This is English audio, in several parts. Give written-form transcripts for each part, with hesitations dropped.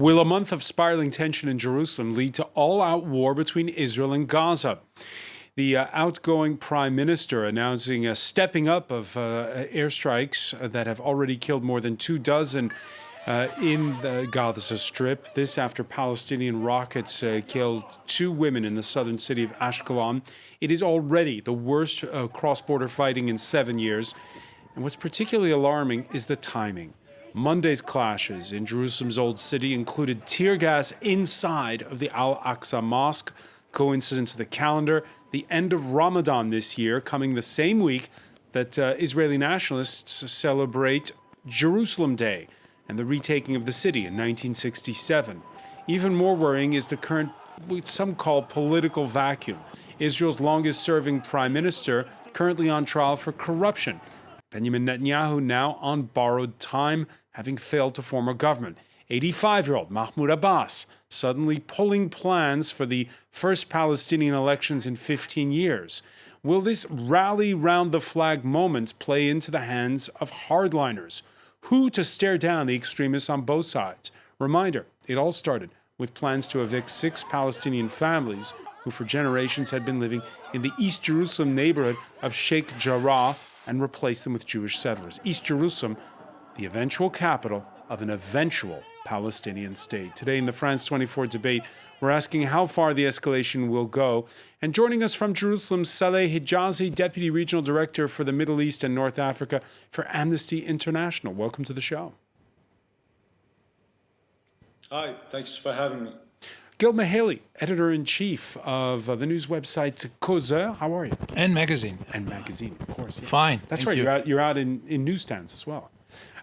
Will a month of spiraling tension in Jerusalem lead to all-out war between Israel and Gaza? The outgoing prime minister announcing a stepping up of airstrikes that have already killed more than 24 in the Gaza Strip. This after Palestinian rockets killed 2 women in the southern city of Ashkelon. It is already the worst cross-border fighting in 7 years. And what's particularly alarming is the timing. Monday's clashes in Jerusalem's Old City included tear gas inside of the Al-Aqsa mosque, coincidence of the calendar, the end of Ramadan this year, coming the same week that Israeli nationalists celebrate Jerusalem Day and the retaking of the city in 1967. Even more worrying is the current, what some call political vacuum. Israel's longest-serving prime minister currently on trial for corruption. Benjamin Netanyahu now on borrowed time, having failed to form a government. 85-year-old Mahmoud Abbas suddenly pulling plans for the first Palestinian elections in 15 years. Will this rally round the flag moment play into the hands of hardliners? Who to stare down the extremists on both sides? Reminder, it all started with plans to evict 6 Palestinian families who for generations had been living in the East Jerusalem neighborhood of Sheikh Jarrah and replace them with Jewish settlers. East Jerusalem, the eventual capital of an eventual Palestinian state. Today in the France 24 debate, we're asking how far the escalation will go. And joining us from Jerusalem, Saleh Hijazi, Deputy Regional Director for the Middle East and North Africa for Amnesty International. Welcome to the show. Hi, thanks for having me. Gil Mihaly, Editor-in-Chief of the news website Causeur. How are you? And magazine. And magazine, of course. Yeah. Fine. That's right. You're out in newsstands as well.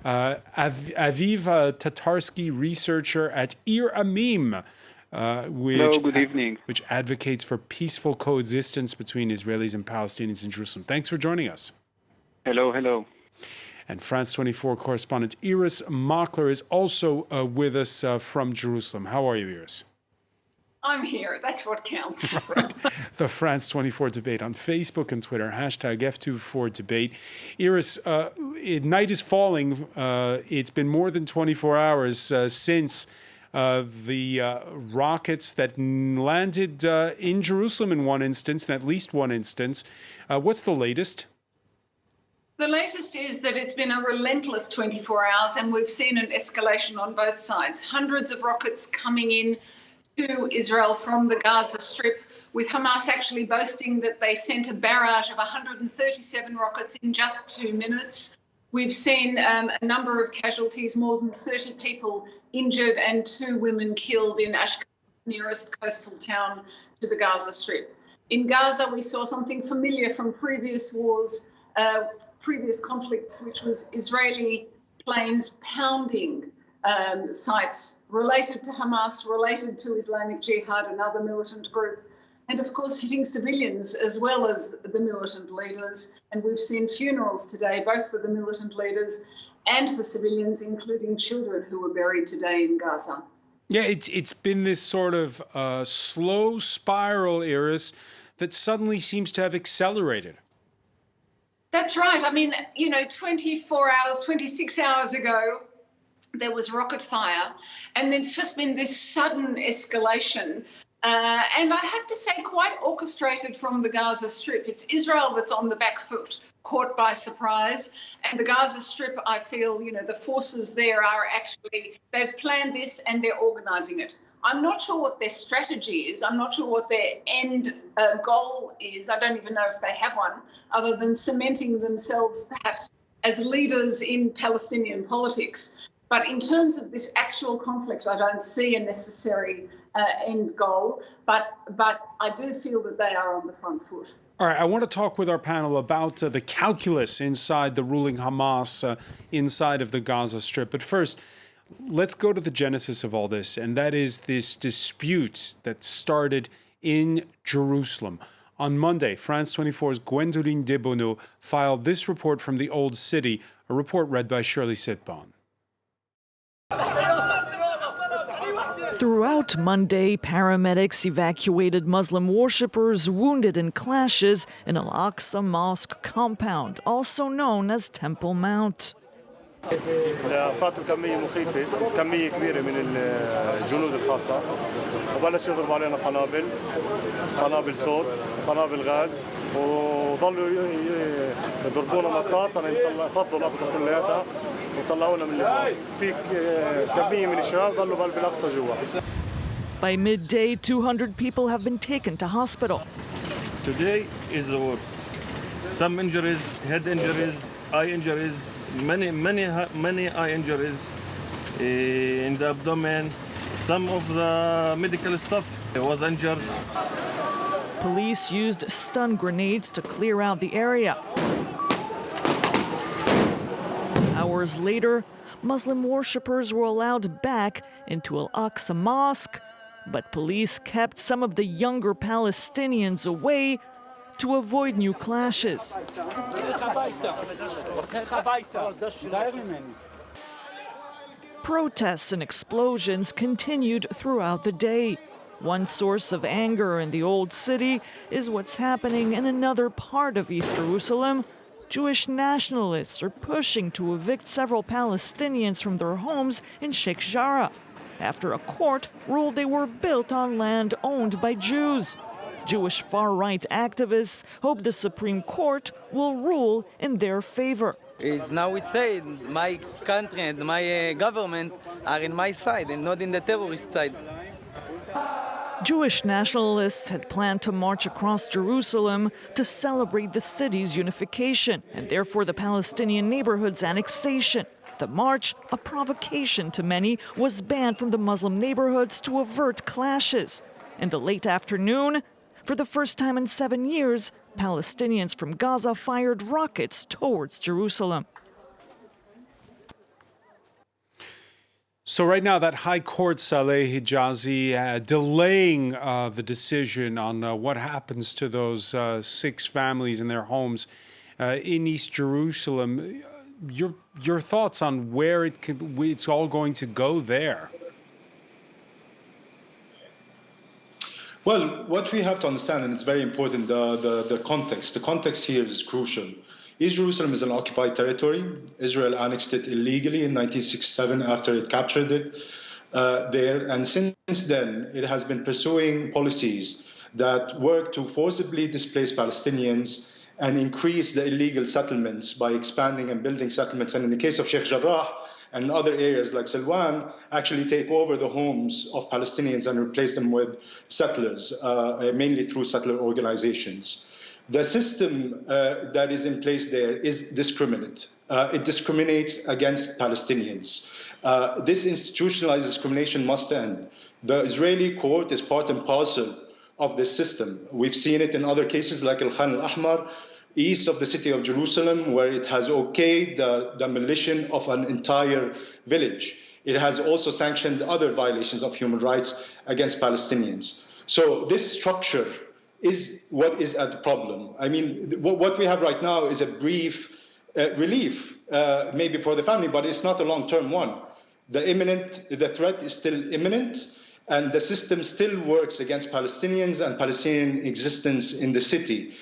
Aviv Tatarsky, researcher at Ir Amim, Hello, good evening. Which advocates for peaceful coexistence between Israelis and Palestinians in Jerusalem. Thanks for joining us. Hello, hello. And France 24 correspondent Iris Makler is also with us from Jerusalem. How are you, Iris? I'm here. That's what counts. Right. The France 24 debate on Facebook and Twitter, hashtag F24debate. Iris, night is falling. It's been more than 24 hours since the rockets that landed in Jerusalem in one instance, in at least one instance. What's the latest? The latest is that it's been a relentless 24 hours and we've seen an escalation on both sides. Hundreds of rockets coming in to Israel from the Gaza Strip, with Hamas actually boasting that they sent a barrage of 137 rockets in just 2 minutes. We've seen a number of casualties, more than 30 people injured and 2 women killed in Ashkelon, nearest coastal town to the Gaza Strip. In Gaza, we saw something familiar from previous wars, previous conflicts, which was Israeli planes pounding sites related to Hamas, related to Islamic Jihad, another militant group, and of course hitting civilians as well as the militant leaders. And we've seen funerals today, both for the militant leaders and for civilians, including children who were buried today in Gaza. Yeah, it's been this sort of slow spiral, Iris, that suddenly seems to have accelerated. That's right. I mean, 24 hours, 26 hours ago, there was rocket fire, and there's just been this sudden escalation. And I have to say, quite orchestrated from the Gaza Strip. It's Israel that's on the back foot, caught by surprise. And the Gaza Strip, I feel, the forces there are actually, they've planned this and they're organising it. I'm not sure what their strategy is. I'm not sure what their end goal is. I don't even know if they have one, other than cementing themselves perhaps as leaders in Palestinian politics. But in terms of this actual conflict, I don't see a necessary end goal, but I do feel that they are on the front foot. All right, I want to talk with our panel about the calculus inside the ruling Hamas, inside of the Gaza Strip. But first, let's go to the genesis of all this, and that is this dispute that started in Jerusalem. On Monday, France 24's Gwendoline Debono filed this report from the Old City, a report read by Shirley Sitbon. Throughout Monday, paramedics evacuated Muslim worshippers wounded in clashes in Al-Aqsa mosque compound, also known as Temple Mount. فاتوا كمية مخيفة، كمية كبيرة من الجنود الخاصة، وبلش يضربوا علينا قنابل صوت، قنابل غاز، وظلوا يضربونا مطاط فضوا الأقصى كلياتها وطلعونا من لبنان. في كمية من الشباب ظلوا بقلب الأقصى جوا. By midday, 200 people have been taken to hospital. Today is the worst. Some injuries, head injuries, eye injuries, many eye injuries in the abdomen. Some of the medical staff was injured. Police used stun grenades to clear out the area. Hours later, Muslim worshippers were allowed back into Al-Aqsa Mosque, but police kept some of the younger Palestinians away to avoid new clashes. Protests and explosions continued throughout the day. One source of anger in the Old City is what's happening in another part of East Jerusalem. Jewish nationalists are pushing to evict several Palestinians from their homes in Sheikh Jarrah after a court ruled they were built on land owned by Jews. Jewish far-right activists hope the Supreme Court will rule in their favor. Now it's said my country and my government are in my side and not in the terrorist side. Jewish nationalists had planned to march across Jerusalem to celebrate the city's unification and therefore the Palestinian neighborhood's annexation. The march, a provocation to many, was banned from the Muslim neighborhoods to avert clashes. In the late afternoon, for the first time in 7 years, Palestinians from Gaza fired rockets towards Jerusalem. So right now, that High Court, Saleh Hijazi, delaying the decision on what happens to those 6 families in their homes in East Jerusalem. Your thoughts on where it's all going to go there? Well, what we have to understand, and it's very important, the context. The context here is crucial. East Jerusalem is an occupied territory. Israel annexed it illegally in 1967 after it captured it there. And since then, it has been pursuing policies that work to forcibly displace Palestinians and increase the illegal settlements by expanding and building settlements. And in the case of Sheikh Jarrah and other areas like Silwan, actually take over the homes of Palestinians and replace them with settlers, mainly through settler organizations. The system that is in place there is discriminate. It discriminates against Palestinians. This institutionalized discrimination must end. The Israeli court is part and parcel of this system. We've seen it in other cases like Al-Khan al-Ahmar, east of the city of Jerusalem, where it has okayed the demolition of an entire village. It has also sanctioned other violations of human rights against Palestinians. So this structure is what is at the problem. I mean, what we have right now is a brief relief, maybe for the family, but it's not a long-term one. The threat is still imminent, and the system still works against Palestinians and Palestinian existence in the city.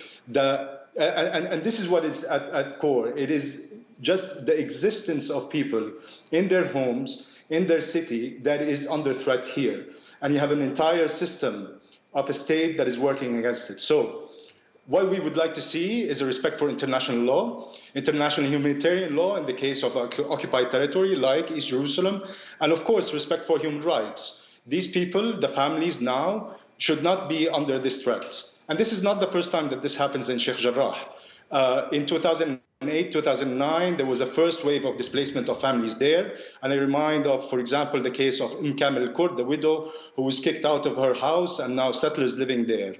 And this is what is at core. It is just the existence of people in their homes, in their city, that is under threat here. And you have an entire system of a state that is working against it. So what we would like to see is a respect for international law, international humanitarian law in the case of occupied territory like East Jerusalem, and of course, respect for human rights. These people, the families now, should not be under this threat. And this is not the first time that this happens in Sheikh Jarrah. In 2008, 2009, there was a first wave of displacement of families there. And I remind of, for example, the case of Kamel Kurd, the widow who was kicked out of her house and now settlers living there.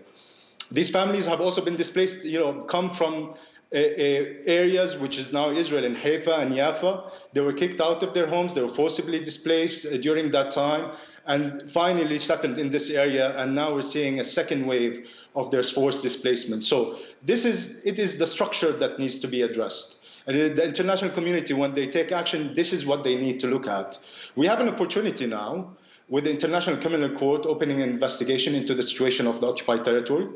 These families have also been displaced, come from areas which is now Israel in Haifa and Jaffa. They were kicked out of their homes. They were forcibly displaced during that time and finally settled in this area. And now we're seeing a second wave of their forced displacement. So it is the structure that needs to be addressed. And the international community, when they take action, this is what they need to look at. We have an opportunity now with the International Criminal Court opening an investigation into the situation of the occupied territory.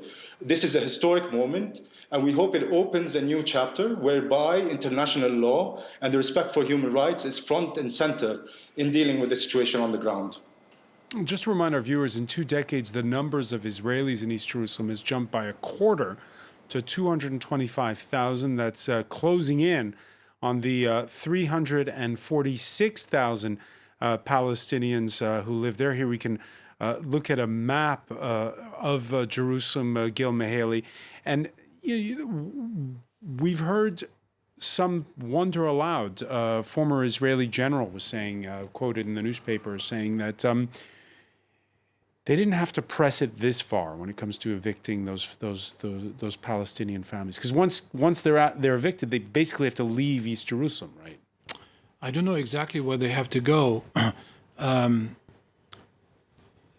This is a historic moment. And we hope it opens a new chapter whereby international law and the respect for human rights is front and center in dealing with the situation on the ground. Just to remind our viewers, in 2 decades, the numbers of Israelis in East Jerusalem has jumped by a quarter to 225,000. That's closing in on the 346,000 Palestinians who live there. Here we can look at a map of Jerusalem, Gil Mihaly. And we've heard some wonder aloud. Former Israeli general was saying, quoted in the newspaper, saying that they didn't have to press it this far when it comes to evicting those Palestinian families, because once they're evicted, they basically have to leave East Jerusalem, right? I don't know exactly where they have to go.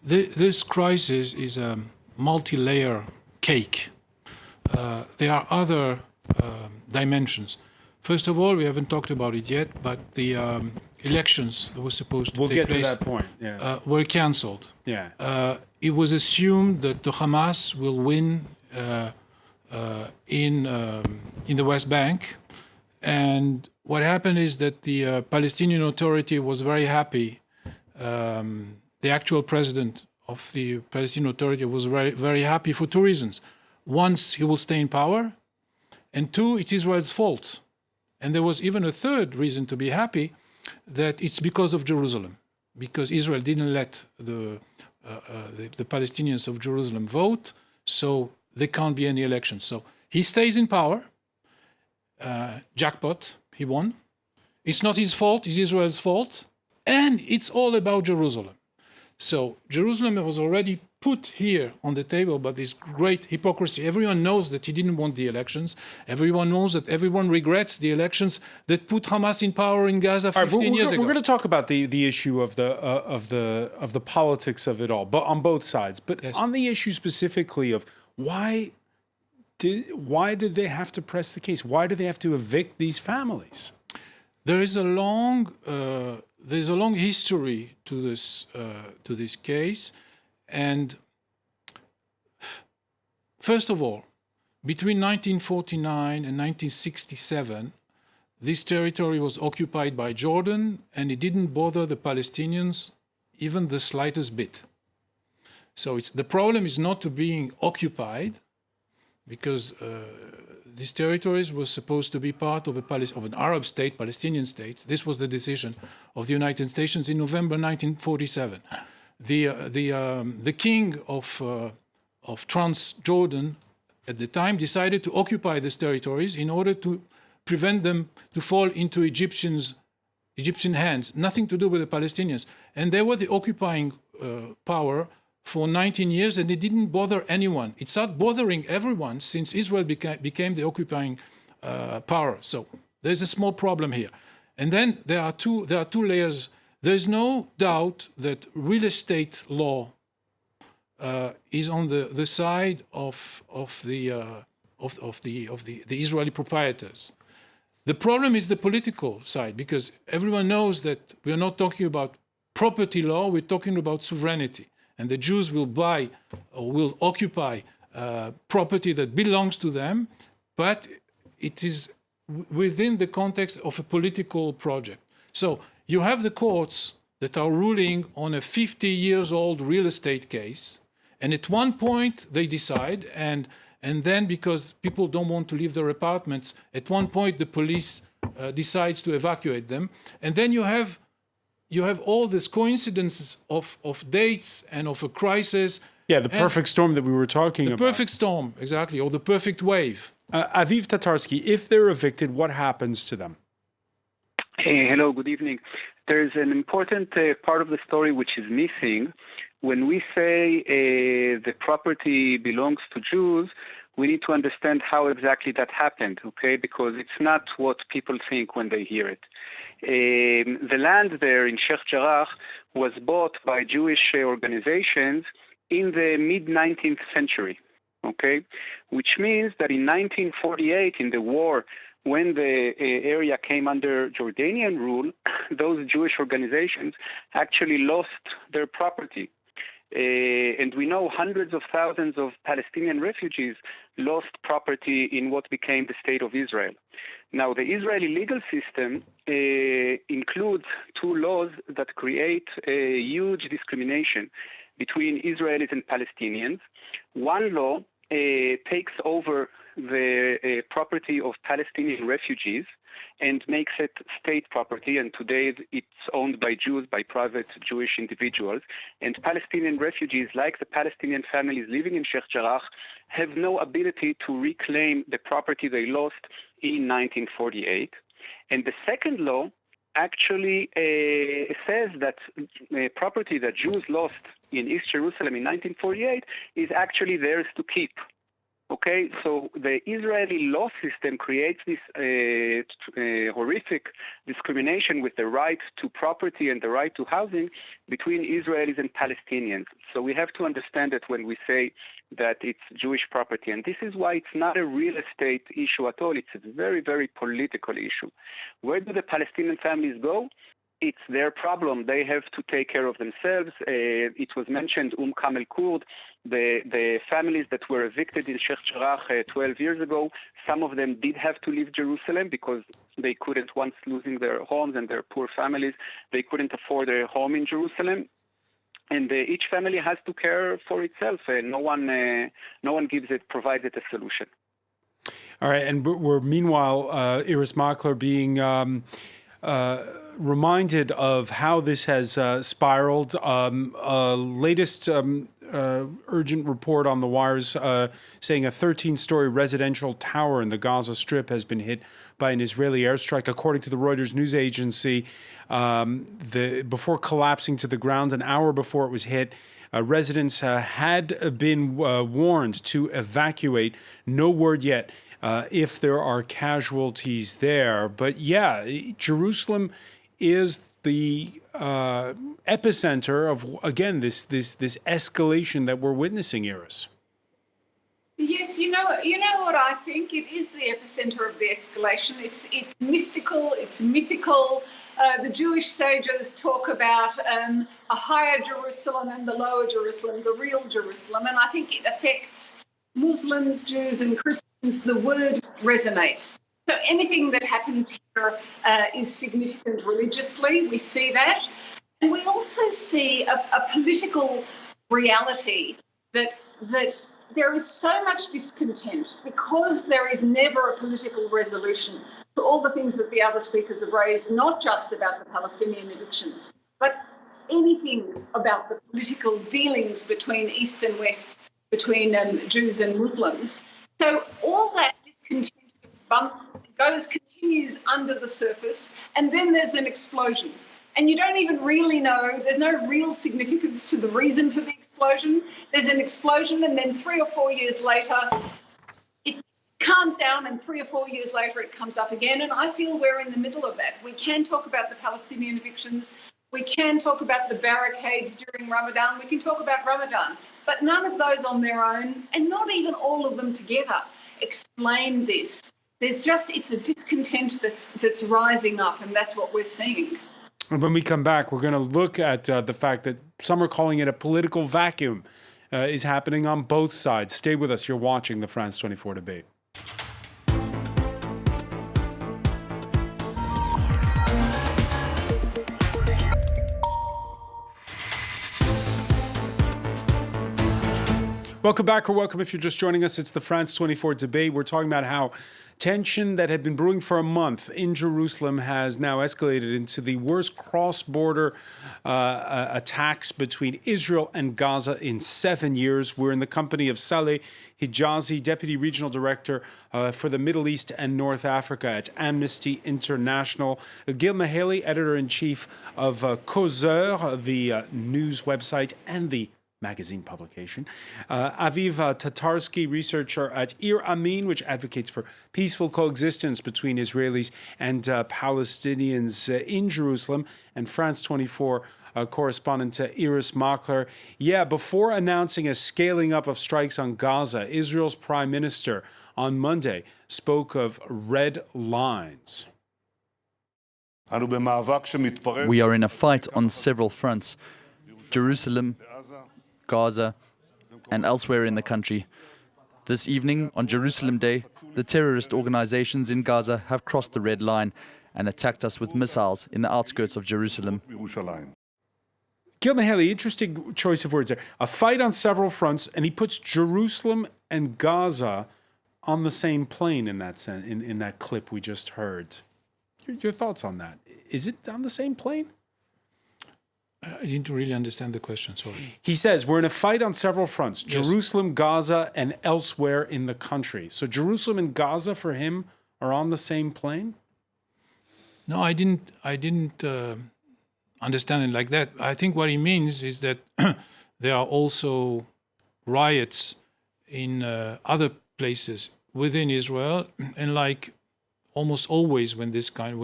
This crisis is a multi-layer cake. There are other dimensions. First of all, we haven't talked about it yet, but the elections that were supposed to take place to that point. Yeah. were cancelled. Yeah. It was assumed that the Hamas will win in the West Bank, and what happened is that the Palestinian Authority was very happy. The actual president of the Palestinian Authority was very, very happy for 2 reasons. One, he will stay in power, and 2, it's Israel's fault. And there was even a third reason to be happy, that it's because of Jerusalem, because Israel didn't let the Palestinians of Jerusalem vote, so there can't be any elections. So he stays in power. Jackpot, he won. It's not his fault, it's Israel's fault, and it's all about Jerusalem. So Jerusalem was already put here on the table by this great hypocrisy. Everyone knows that he didn't want the elections. Everyone knows that everyone regrets the elections that put Hamas in power in Gaza 15 years ago. We're going to talk about the issue of the politics of it all, but on both sides. But yes, on the issue specifically of why did they have to press the case? Why do they have to evict these families? There's a long history to this case, and first of all, between 1949 and 1967, this territory was occupied by Jordan, and it didn't bother the Palestinians even the slightest bit. So the problem is not to being occupied, because these territories were supposed to be part of an Arab state, Palestinian state. This was the decision of the United Nations in November 1947. The king of Transjordan at the time decided to occupy these territories in order to prevent them to fall into Egyptian hands. Nothing to do with the Palestinians. And they were the occupying power for 19 years, and it didn't bother anyone. It started bothering everyone since Israel became the occupying power. So there's a small problem here. And then there are two layers. There's no doubt that real estate law is on the side of the Israeli proprietors. The problem is the political side, because everyone knows that we are not talking about property law, we're talking about sovereignty. And the Jews will buy or will occupy property that belongs to them, but it is within the context of a political project. So you have the courts that are ruling on a 50-year-old real estate case, and at one point they decide, and then because people don't want to leave their apartments, at one point the police decides to evacuate them, and then you have all these coincidences of dates and of a crisis. Yeah, the perfect storm that we were talking about. The perfect storm, exactly, or the perfect wave. Aviv Tatarsky, if they're evicted, what happens to them? Hello, good evening. There's an important part of the story which is missing. When we say the property belongs to Jews, we need to understand how exactly that happened, okay? Because it's not what people think when they hear it. The land there in Sheikh Jarrah was bought by Jewish organizations in the mid-19th century, okay? Which means that in 1948, in the war, when the area came under Jordanian rule, those Jewish organizations actually lost their property. And we know hundreds of thousands of Palestinian refugees lost property in what became the State of Israel. Now, the Israeli legal system includes two laws that create a huge discrimination between Israelis and Palestinians. One law takes over the property of Palestinian refugees and makes it state property, and today it's owned by Jews, by private Jewish individuals. And Palestinian refugees, like the Palestinian families living in Sheikh Jarrah, have no ability to reclaim the property they lost in 1948. And the second law actually says that property that Jews lost in East Jerusalem in 1948 is actually theirs to keep. Okay, so the Israeli law system creates this horrific discrimination with the right to property and the right to housing between Israelis and Palestinians. So we have to understand it when we say that it's Jewish property. And this is why it's not a real estate issue at all. It's a very, very political issue. Where do the Palestinian families go? It's their problem. They have to take care of themselves. It was mentioned, Kamel Kurd, the families that were evicted in Sheikh Jarrah 12 years ago, some of them did have to leave Jerusalem because they couldn't, once losing their homes and their poor families, they couldn't afford a home in Jerusalem. And each family has to care for itself. No one provides it a solution. All right, and we're meanwhile, Iris Makler being reminded of how this has spiraled. Latest urgent report on the wires saying a 13-story residential tower in the Gaza Strip has been hit by an Israeli airstrike. According to the Reuters news agency, before collapsing to the ground, an hour before it was hit, residents had been warned to evacuate. No word yet if there are casualties there. But yeah, Jerusalem is the epicenter of, again, this escalation that we're witnessing, Iris. Yes, you know what I think? It is the epicenter of the escalation. It's mystical, it's mythical. The Jewish sages talk about a higher Jerusalem and the lower Jerusalem, the real Jerusalem, and I think it affects Muslims, Jews, and Christians. The word resonates. So anything that happens here is significant religiously. We see that. And we also see a political reality that there is so much discontent because there is never a political resolution to all the things that the other speakers have raised, not just about the Palestinian evictions, but anything about the political dealings between East and West, between Jews and Muslims. So all that discontent continues under the surface, and then there's an explosion. And you don't even really know, there's no real significance to the reason for the explosion. There's an explosion, and then 3 or 4 years later, it calms down, and 3 or 4 years later, it comes up again. And I feel we're in the middle of that. We can talk about the Palestinian evictions. We can talk about the barricades during Ramadan. We can talk about Ramadan. But none of those on their own, and not even all of them together, explain this. It's a discontent that's rising up, and that's what we're seeing. And when we come back, we're going to look at the fact that some are calling it a political vacuum is happening on both sides. Stay with us. You're watching the France 24 debate. Welcome back, or welcome if you're just joining us. It's the France 24 debate. We're talking about how tension that had been brewing for a month in Jerusalem has now escalated into the worst cross-border attacks between Israel and Gaza in 7 years. We're in the company of Saleh Hijazi, Deputy Regional Director for the Middle East and North Africa at Amnesty International. Gil Mihaly, Editor-in-Chief of Causeur, the news website and the magazine publication. Aviv Tatarsky, researcher at Ir Amin, which advocates for peaceful coexistence between Israelis and Palestinians in Jerusalem. And France 24 correspondent Iris Makler. Yeah, before announcing a scaling up of strikes on Gaza, Israel's prime minister on Monday spoke of red lines. We are in a fight on several fronts. Jerusalem, Gaza, and elsewhere in the country. This evening, on Jerusalem Day, the terrorist organizations in Gaza have crossed the red line and attacked us with missiles in the outskirts of Jerusalem. Gil Mihaly, interesting choice of words there. A fight on several fronts, and he puts Jerusalem and Gaza on the same plane in that sense, in that clip we just heard. Your thoughts on that? Is it on the same plane? I didn't really understand the question, sorry. He says, we're in a fight on several fronts, Jerusalem, Gaza, and elsewhere in the country. So Jerusalem and Gaza, for him, are on the same plane? No, I didn't understand it like that. I think what he means is that there are also riots in other places within Israel, and like almost always when you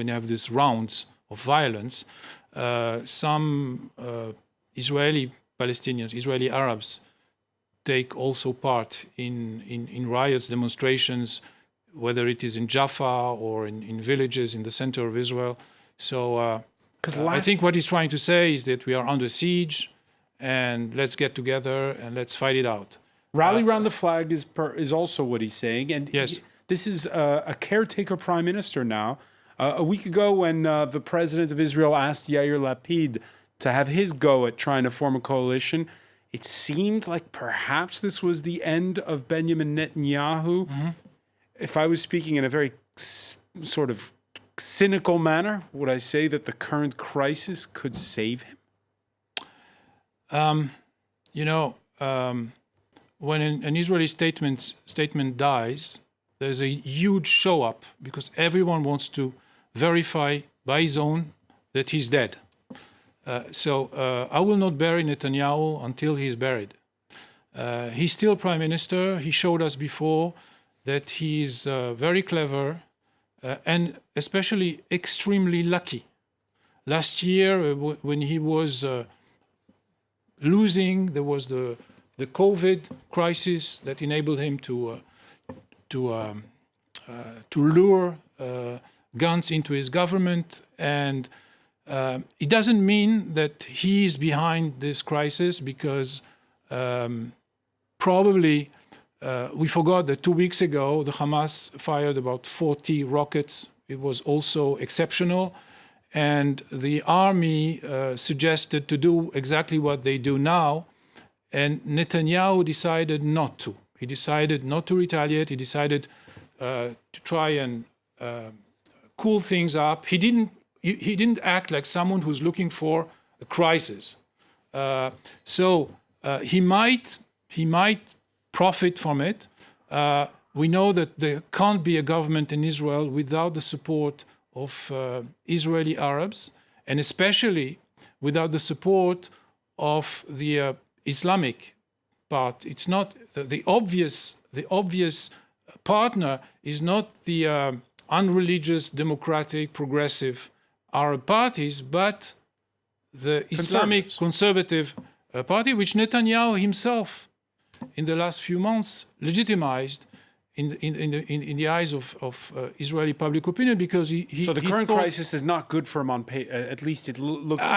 have these rounds of violence, some Israeli-Palestinians, Israeli Arabs, take also part in riots, demonstrations, whether it is in Jaffa or in villages in the center of Israel. So I think what he's trying to say is that we are under siege, and let's get together and let's fight it out. Rally round the flag is also what he's saying. And yes. This is a caretaker prime minister now. A week ago, when the president of Israel asked Yair Lapid to have his go at trying to form a coalition, it seemed like perhaps this was the end of Benjamin Netanyahu. Mm-hmm. If I was speaking in a very sort of cynical manner, would I say that the current crisis could save him? When an Israeli statement dies, there's a huge show up because everyone wants to verify by his own that he's dead. So I will not bury Netanyahu until he's buried. He's still prime minister. He showed us before that he's very clever and especially extremely lucky. Last year, when he was losing, there was the COVID crisis that enabled him to lure guns into his government, and it doesn't mean that he is behind this crisis because probably we forgot that 2 weeks ago the Hamas fired about 40 rockets. It was also exceptional, and the army suggested to do exactly what they do now, and Netanyahu decided not to. He decided not to retaliate. He decided to try and cool things up. He didn't act like someone who's looking for a crisis. So he might profit from it. We know that there can't be a government in Israel without the support of Israeli Arabs, and especially without the support of the Islamic part. It's not the obvious partner is not the unreligious, democratic, progressive Arab parties, but the Islamic conservative party, which Netanyahu himself, in the last few months, legitimized in the eyes of Israeli public opinion, because he. So the current crisis is not good for him on pay. At least it looks.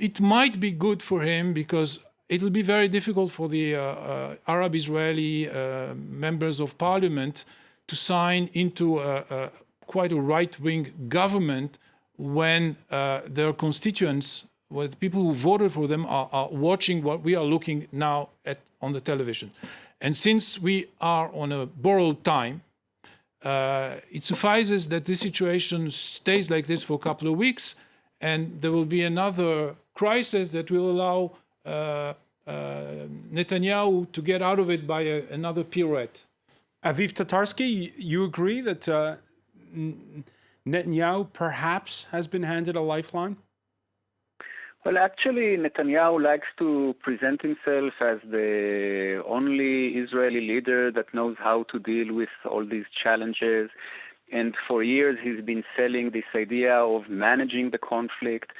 It might be good for him because it will be very difficult for the Arab Israeli members of parliament to sign into quite a right-wing government when their constituents, with people who voted for them, are watching what we are looking now at on the television. And since we are on a borrowed time, it suffices that this situation stays like this for a couple of weeks, and there will be another crisis that will allow Netanyahu to get out of it by another pirouette. Aviv Tatarsky, you agree that Netanyahu perhaps has been handed a lifeline? Well, actually, Netanyahu likes to present himself as the only Israeli leader that knows how to deal with all these challenges. And for years, he's been selling this idea of managing the conflict.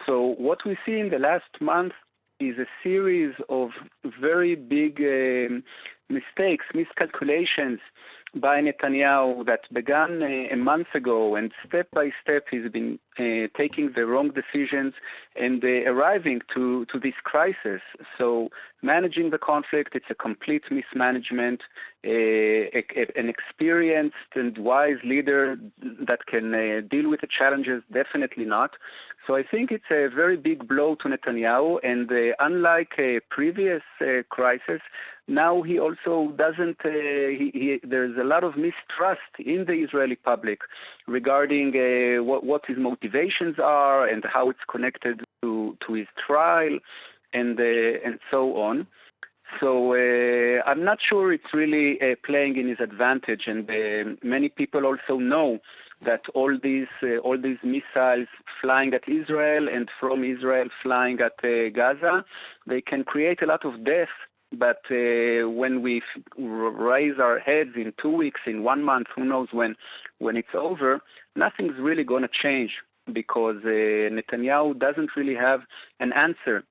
So what we see in the last month is a series of very big mistakes, miscalculations by Netanyahu that began a month ago, and step by step he's been taking the wrong decisions and arriving to this crisis. So managing the conflict, it's a complete mismanagement. An experienced and wise leader that can deal with the challenges, definitely not. So I think it's a very big blow to Netanyahu, and unlike a previous crisis, now he also doesn't, there's a lot of mistrust in the Israeli public regarding what his motivations are and how it's connected to his trial and so on. So I'm not sure it's really playing in his advantage, and many people also know that all these missiles flying at Israel and from Israel flying at Gaza, they can create a lot of death. But when we raise our heads in 2 weeks, in 1 month, who knows when it's over, nothing's really going to change, because Netanyahu doesn't really have an answer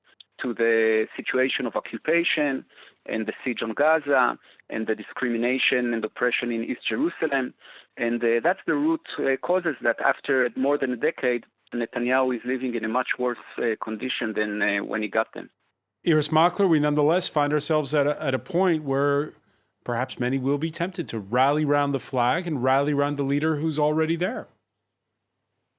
to the situation of occupation and the siege on Gaza and the discrimination and oppression in East Jerusalem. And that's the root causes that after more than a decade, Netanyahu is living in a much worse condition than when he got them. Iris Makler, we nonetheless find ourselves at a point where perhaps many will be tempted to rally around the flag and rally around the leader who's already there.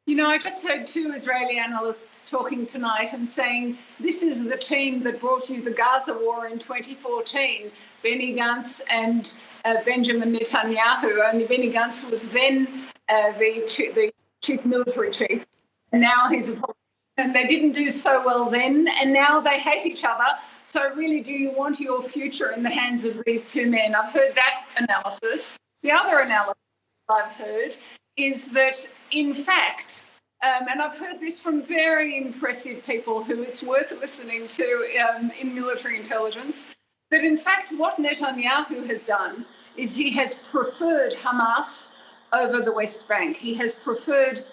You know, I just heard 2 Israeli analysts talking tonight and saying this is the team that brought you the Gaza war in 2014, Benny Gantz and Benjamin Netanyahu. Only Benny Gantz was then the chief military chief, and now he's a politician. And they didn't do so well then, and now they hate each other. So really, do you want your future in the hands of these 2 men? I've heard that analysis. The other analysis I've heard is that, in fact, and I've heard this from very impressive people who it's worth listening to in military intelligence, that in fact what Netanyahu has done is he has preferred Hamas over the West Bank. He has preferred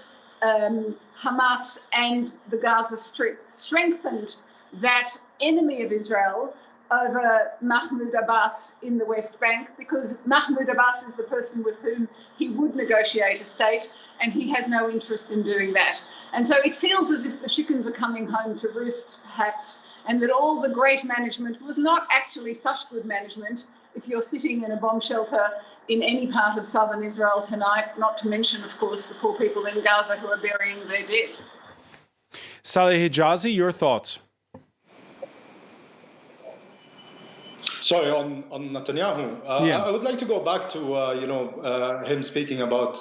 Hamas and the Gaza Strip, strengthened that enemy of Israel over Mahmoud Abbas in the West Bank, because Mahmoud Abbas is the person with whom he would negotiate a state, and he has no interest in doing that. And so it feels as if the chickens are coming home to roost, perhaps, and that all the great management was not actually such good management if you're sitting in a bomb shelter in any part of southern Israel tonight, not to mention, of course, the poor people in Gaza who are burying their dead. Saleh Hijazi, your thoughts? Sorry, on Netanyahu. I would like to go back to him speaking about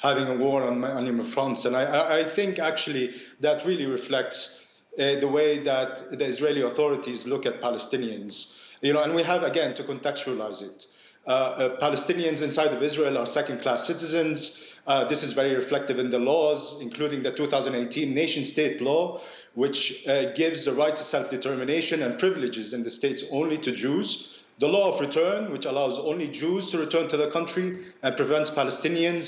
having a war on many fronts, and I think actually that really reflects the way that the Israeli authorities look at Palestinians. And we have again to contextualize it. Palestinians inside of Israel are second-class citizens. This is very reflective in the laws, including the 2018 nation-state law, which gives the right to self-determination and privileges in the states only to Jews. The law of return, which allows only Jews to return to the country and prevents Palestinian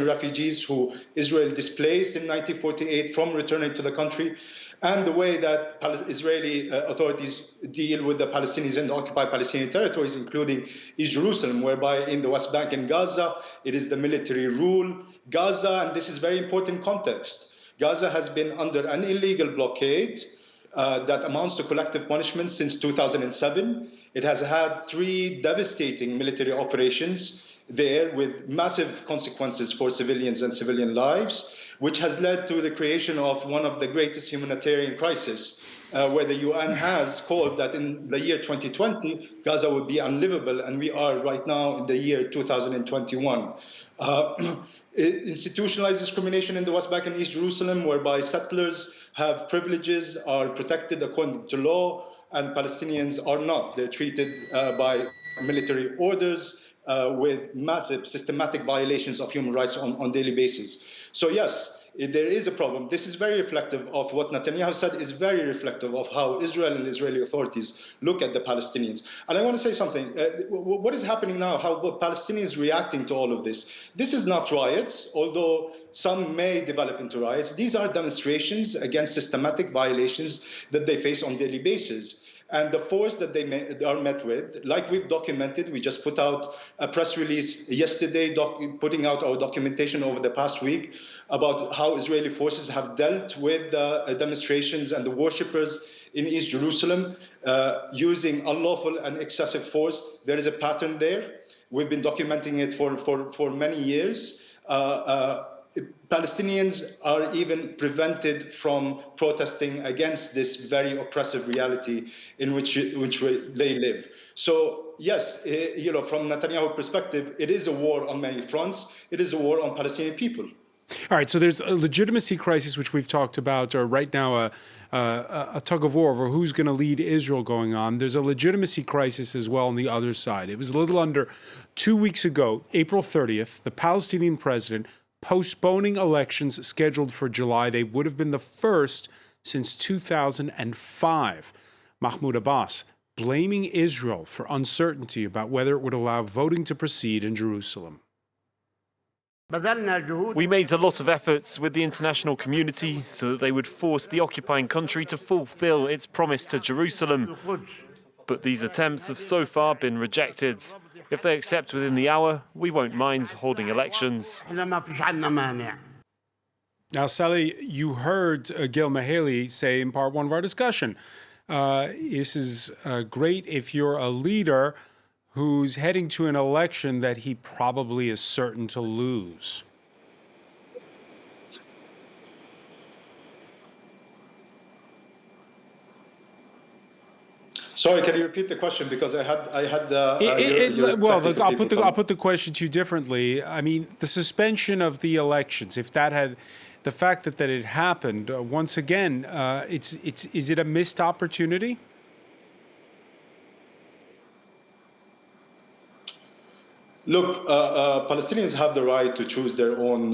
refugees who Israel displaced in 1948 from returning to the country. And the way that Israeli authorities deal with the Palestinians in the occupied Palestinian territories, including East Jerusalem, whereby in the West Bank and Gaza, it is the military rule. Gaza, and this is very important context, Gaza has been under an illegal blockade that amounts to collective punishment since 2007. It has had 3 devastating military operations there with massive consequences for civilians and civilian lives, which has led to the creation of one of the greatest humanitarian crises, where the UN has called that in the year 2020, Gaza would be unlivable, and we are right now in the year 2021. Institutionalized discrimination in the West Bank and East Jerusalem, whereby settlers have privileges, are protected according to law, and Palestinians are not. They're treated by military orders with massive systematic violations of human rights on daily basis. So yes, there is a problem. This is very reflective of what Netanyahu said, is very reflective of how Israel and Israeli authorities look at the Palestinians. And I want to say something. What is happening now, how Palestinians reacting to all of this? This is not riots, although some may develop into riots. These are demonstrations against systematic violations that they face on a daily basis. And the force that they are met with, like we've documented, we just put out a press release yesterday putting out our documentation over the past week about how Israeli forces have dealt with the demonstrations and the worshippers in East Jerusalem using unlawful and excessive force. There is a pattern there. We've been documenting it for many years. Palestinians are even prevented from protesting against this very oppressive reality in which they live. So yes, from Netanyahu's perspective, it is a war on many fronts. It is a war on Palestinian people. All right, so there's a legitimacy crisis, which we've talked about, or right now a tug of war over who's going to lead Israel going on. There's a legitimacy crisis as well on the other side. It was a little under 2 weeks ago, April 30th, the Palestinian president postponing elections scheduled for July. They would have been the first since 2005. Mahmoud Abbas blaming Israel for uncertainty about whether it would allow voting to proceed in Jerusalem. We made a lot of efforts with the international community so that they would force the occupying country to fulfill its promise to Jerusalem. But these attempts have so far been rejected. If they accept within the hour, we won't mind holding elections. Now, Sally, you heard Gil Mahali say in part one of our discussion, this is great if you're a leader who's heading to an election that he probably is certain to lose. Sorry, can you repeat the question? Because I had. I'll put the question to you differently. I mean, the suspension of the elections, if that had, the fact that it happened once again, is it a missed opportunity? Look, Palestinians have the right to choose their own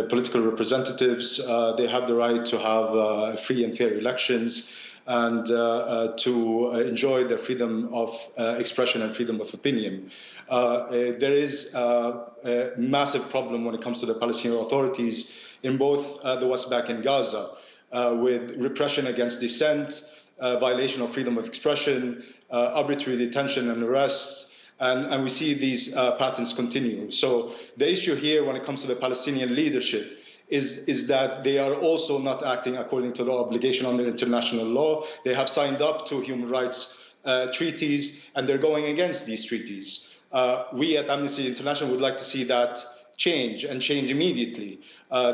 political representatives. They have the right to have free and fair elections and to enjoy their freedom of expression and freedom of opinion. There is a massive problem when it comes to the Palestinian authorities in both the West Bank and Gaza, with repression against dissent, violation of freedom of expression, arbitrary detention and arrests. And we see these patterns continue. So the issue here when it comes to the Palestinian leadership is that they are also not acting according to the obligation under international law. They have signed up to human rights treaties, and they're going against these treaties. We at Amnesty International would like to see that change, and change immediately.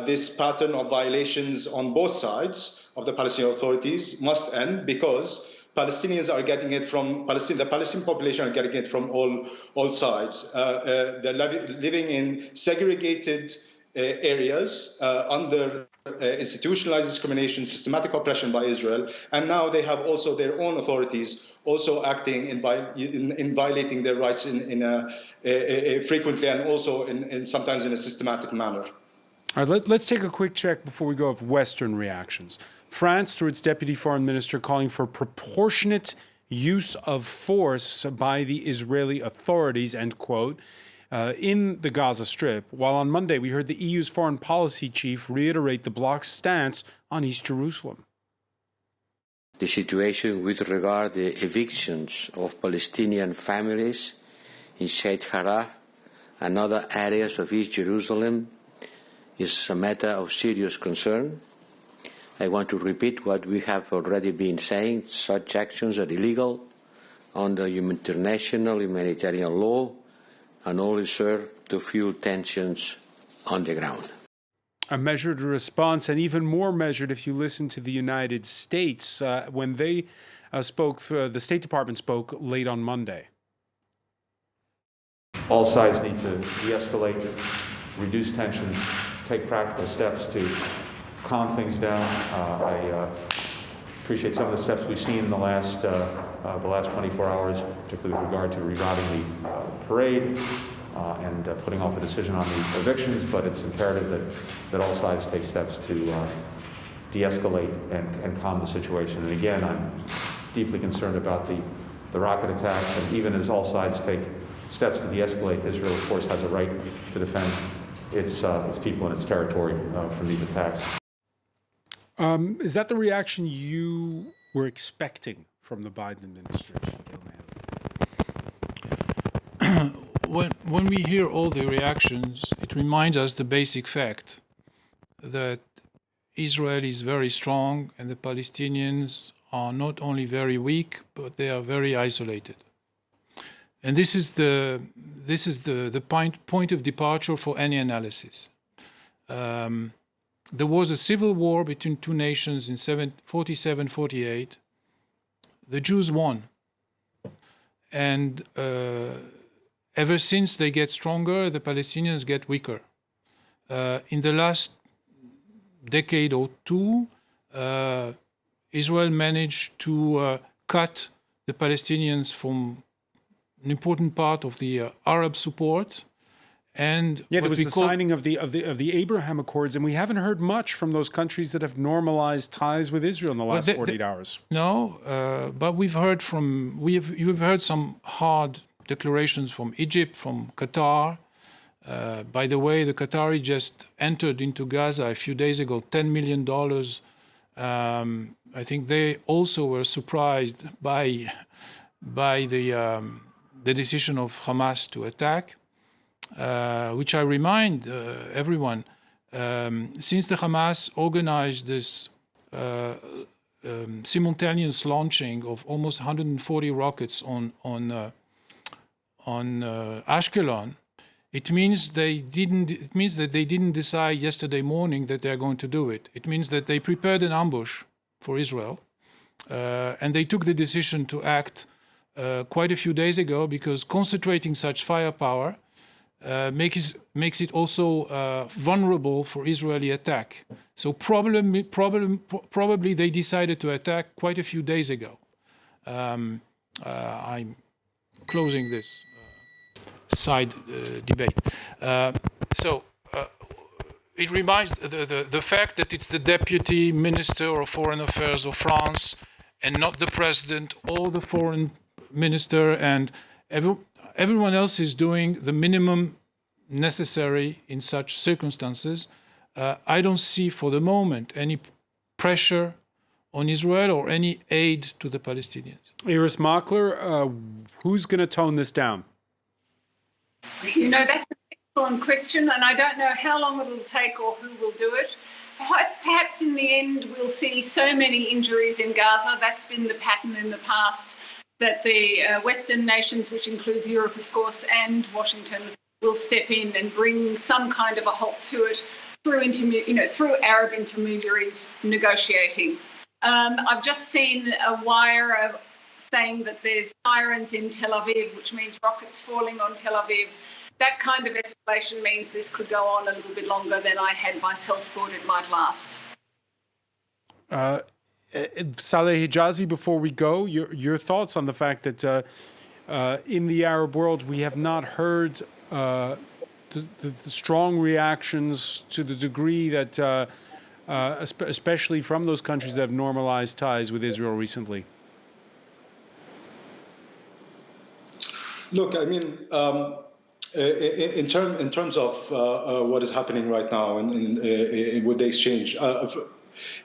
This pattern of violations on both sides of the Palestinian authorities must end, because Palestinians are getting it from the Palestinian population are getting it from all sides. They're living in segregated areas under institutionalized discrimination, systematic oppression by Israel, and now they have also their own authorities also acting in violating their rights in a frequently and also in sometimes in a systematic manner. All right, let's take a quick check before we go of Western reactions. France, through its deputy foreign minister, calling for proportionate use of force by the Israeli authorities, end quote, in the Gaza Strip, while on Monday we heard the EU's foreign policy chief reiterate the bloc's stance on East Jerusalem. The situation with regard to the evictions of Palestinian families in Sheikh Jarrah and other areas of East Jerusalem is a matter of serious concern. I want to repeat what we have already been saying. Such actions are illegal under international humanitarian law and only serve to fuel tensions on the ground. A measured response, and even more measured if you listen to the United States when they spoke, the State Department spoke late on Monday. All sides need to de-escalate, reduce tensions, take practical steps to calm things down. I appreciate some of the steps we've seen in the last 24 hours, particularly with regard to rerouting the parade and putting off a decision on the evictions, but it's imperative that all sides take steps to de-escalate and calm the situation. And again, I'm deeply concerned about the rocket attacks, and even as all sides take steps to de-escalate, Israel, of course, has a right to defend its people and its territory from these attacks. Is that the reaction you were expecting from the Biden administration? When we hear all the reactions, it reminds us the basic fact that Israel is very strong and the Palestinians are not only very weak, but they are very isolated. And this is the point of departure for any analysis. There was a civil war between two nations in 47-48. The Jews won. And ever since they get stronger, the Palestinians get weaker. In the last decade or two, Israel managed to cut the Palestinians from an important part of the Arab support, and there was the signing of the Abraham Accords, and we haven't heard much from those countries that have normalized ties with Israel in the last 48 hours. No, but you've heard some hard declarations from Egypt, from Qatar. By the way, the Qatari just entered into Gaza a few days ago, $10 million. I think they also were surprised by the decision of Hamas to attack, which I remind everyone, since the Hamas organized this simultaneous launching of almost 140 rockets on Ashkelon, it means that they didn't decide yesterday morning that they're going to do it. It means that they prepared an ambush for Israel, and they took the decision to act quite a few days ago, because concentrating such firepower makes it also vulnerable for Israeli attack. So probably they decided to attack quite a few days ago. I'm closing this side debate. So it reminds the fact that it's the deputy minister of foreign affairs of France and not the president or the foreign minister, and everyone else is doing the minimum necessary in such circumstances. I don't see for the moment any pressure on Israel or any aid to the Palestinians. Iris Makler, who's going to tone this down? You know, that's an excellent question, and I don't know how long it'll take or who will do it. Perhaps in the end we'll see so many injuries in Gaza. That's been the pattern in the past, that the Western nations, which includes Europe, of course, and Washington, will step in and bring some kind of a halt to it through Arab intermediaries negotiating. I've just seen a wire saying that there's sirens in Tel Aviv, which means rockets falling on Tel Aviv. That kind of escalation means this could go on a little bit longer than I had myself thought it might last. Saleh Hijazi, before we go, your thoughts on the fact that in the Arab world we have not heard the strong reactions to the degree that, especially from those countries that have normalized ties with Israel recently? Look, I mean, in terms of what is happening right now with the exchange,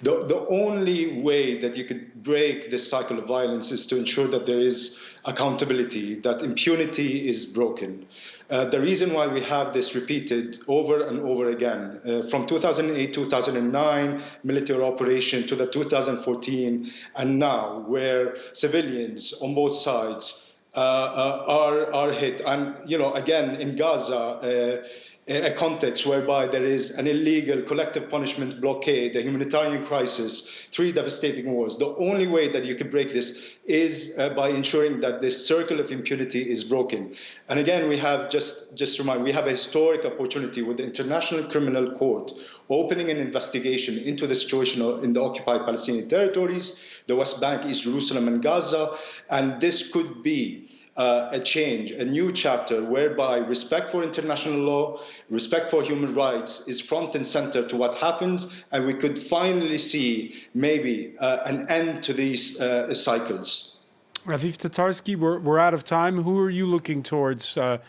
the only way that you could break this cycle of violence is to ensure that there is accountability, that impunity is broken. The reason why we have this repeated over and over again, from 2008, 2009 military operation to the 2014, and now, where civilians on both sides are hit, and again in Gaza, a context whereby there is an illegal collective punishment blockade, a humanitarian crisis, 3 devastating wars. The only way that you can break this is by ensuring that this circle of impunity is broken. And again, we have just to remind, we have a historic opportunity with the International Criminal Court opening an investigation into the situation in the occupied Palestinian territories, the West Bank, East Jerusalem, and Gaza, and this could be a change, a new chapter whereby respect for international law, respect for human rights is front and center to what happens, and we could finally see maybe an end to these cycles. Aviv Tatarsky, we're out of time. Who are you looking towards to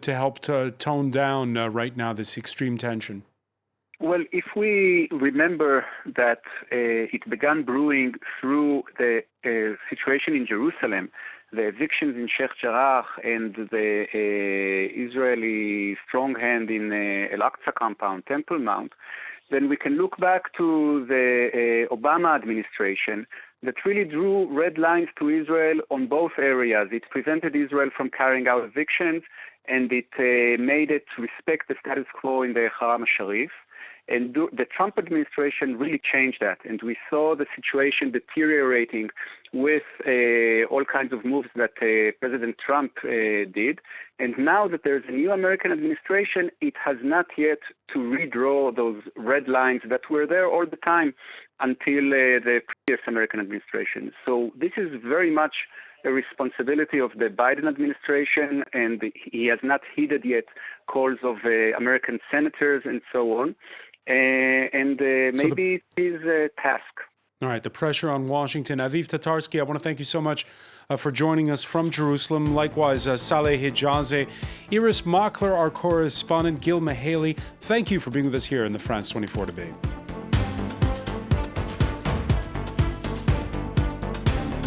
help to tone down right now this extreme tension? Well, if we remember that it began brewing through the situation in Jerusalem, the evictions in Sheikh Jarrah and the Israeli strong hand in Al-Aqsa compound, Temple Mount, then we can look back to the Obama administration that really drew red lines to Israel on both areas. It prevented Israel from carrying out evictions, and it made it respect the status quo in the Haram al-Sharif. And the Trump administration really changed that, and we saw the situation deteriorating with all kinds of moves that President Trump did. And now that there's a new American administration, it has not yet to redraw those red lines that were there all the time until the previous American administration. So this is very much a responsibility of the Biden administration, and he has not heeded yet calls of American senators and so on. Maybe it is a task. All right, the pressure on Washington. Aviv Tatarsky, I want to thank you so much for joining us from Jerusalem. Likewise, Saleh Hijazi, Iris Makler, our correspondent, Gil Mahaley. Thank you for being with us here in the France 24 debate.